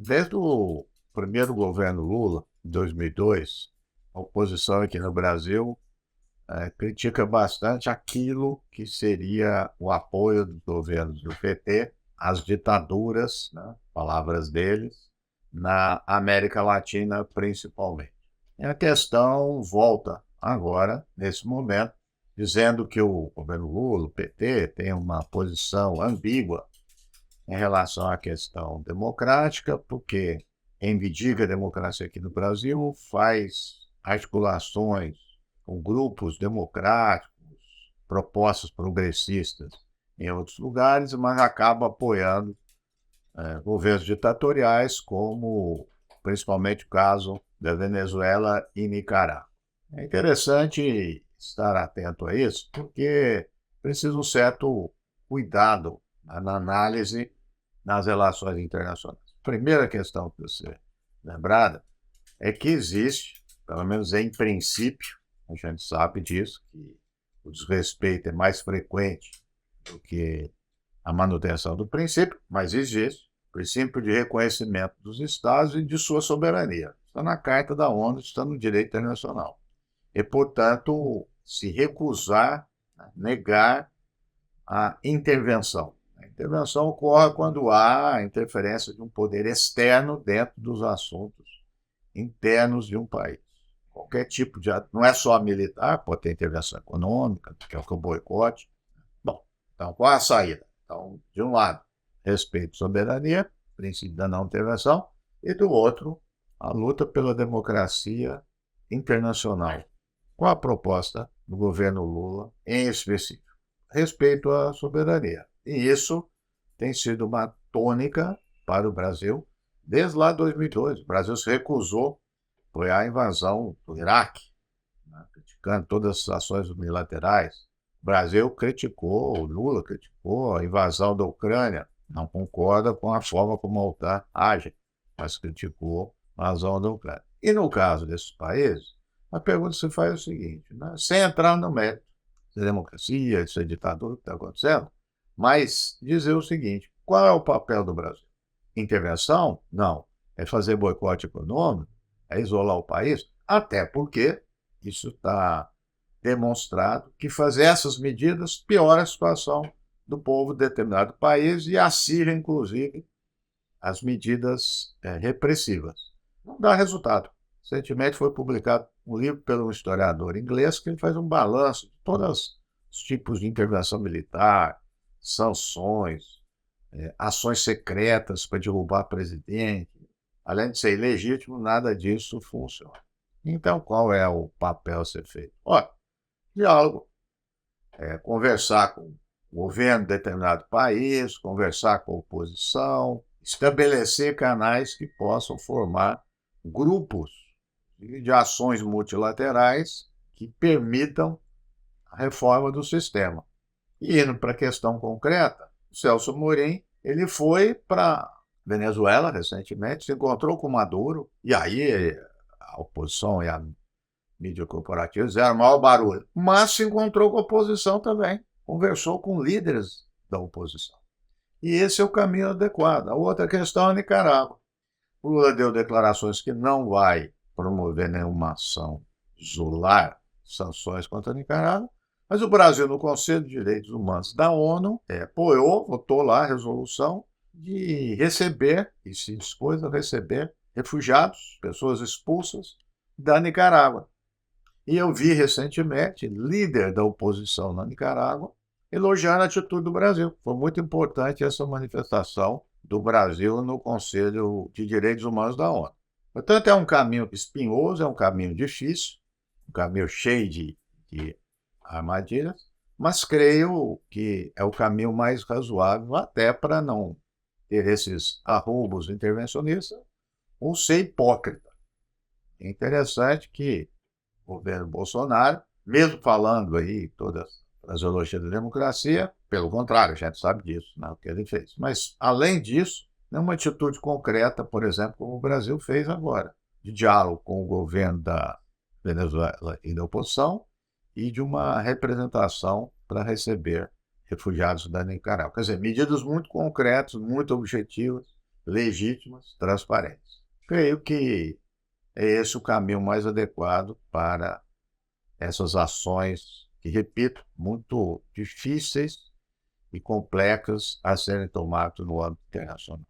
Desde o primeiro governo Lula, em 2002, a oposição aqui no Brasil critica bastante aquilo que seria o apoio dos governos do PT às ditaduras, né, palavras deles, na América Latina principalmente. E a questão volta agora, nesse momento, dizendo que o governo Lula, o PT, tem uma posição ambígua em relação à questão democrática, porque reivindica a democracia aqui no Brasil, faz articulações com grupos democráticos, propostas progressistas em outros lugares, mas acaba apoiando governos ditatoriais, como principalmente o caso da Venezuela e Nicarágua. É interessante estar atento a isso, porque precisa um certo cuidado na análise nas relações internacionais. Primeira questão que você lembrada é que existe, pelo menos em princípio, a gente sabe disso, que o desrespeito é mais frequente do que a manutenção do princípio, mas existe o princípio de reconhecimento dos Estados e de sua soberania. Está na Carta da ONU, está no direito internacional. E, portanto, se recusar, negar a intervenção. A intervenção ocorre quando há a interferência de um poder externo dentro dos assuntos internos de um país. Qualquer tipo de ato, não é só militar, pode ter intervenção econômica, que é o boicote. Bom, então qual é a saída? Então, de um lado, respeito à soberania, princípio da não intervenção, e do outro, a luta pela democracia internacional. Qual a proposta do governo Lula em específico? Respeito à soberania. E isso tem sido uma tônica para o Brasil desde lá de 2002. O Brasil se recusou a apoiar a invasão do Iraque, né, criticando todas as ações unilaterais. O Brasil criticou, o Lula criticou a invasão da Ucrânia, não concorda com a forma como a OTAN age, mas criticou a invasão da Ucrânia. E no caso desses países, a pergunta que se faz é o seguinte, né, sem entrar no mérito de democracia, de ditadura, o que está acontecendo, mas dizer o seguinte, qual é o papel do Brasil? Intervenção? Não. É fazer boicote econômico? É isolar o país? Até porque isso está demonstrado que fazer essas medidas piora a situação do povo de determinado país e acirra, inclusive, as medidas repressivas. Não dá resultado. Recentemente foi publicado um livro pelo historiador inglês que ele faz um balanço de todos os tipos de intervenção militar, sanções, ações secretas para derrubar presidente. Além de ser ilegítimo, nada disso funciona. Então, qual é o papel a ser feito? Olha, diálogo. Conversar com o governo de determinado país, conversar com a oposição, estabelecer canais que possam formar grupos de ações multilaterais que permitam a reforma do sistema. E indo para a questão concreta, o Celso Amorim, ele foi para Venezuela recentemente, se encontrou com Maduro, e aí a oposição e a mídia corporativa fizeram maior barulho, mas se encontrou com a oposição também, conversou com líderes da oposição. E esse é o caminho adequado. A outra questão é a Nicarágua. O Lula deu declarações que não vai promover nenhuma ação isolar sanções contra a Nicarágua, mas o Brasil, no Conselho de Direitos Humanos da ONU, apoiou, votou lá a resolução de receber, e se dispôs a receber, refugiados, pessoas expulsas da Nicarágua. E eu vi recentemente líder da oposição na Nicarágua elogiando a atitude do Brasil. Foi muito importante essa manifestação do Brasil no Conselho de Direitos Humanos da ONU. Portanto, é um caminho espinhoso, é um caminho difícil, um caminho cheio de armadilhas, mas creio que é o caminho mais razoável até para não ter esses arroubos intervencionistas ou ser hipócrita. É interessante que o governo Bolsonaro, mesmo falando aí todas as elogias da democracia, pelo contrário, a gente sabe disso, né, o que ele fez. Mas, além disso, nenhuma atitude concreta, por exemplo, como o Brasil fez agora, de diálogo com o governo da Venezuela e da oposição e de uma representação para receber refugiados da Nicarágua. Quer dizer, medidas muito concretas, muito objetivas, legítimas, transparentes. Creio que é esse o caminho mais adequado para essas ações que, repito, muito difíceis e complexas a serem tomadas no âmbito internacional.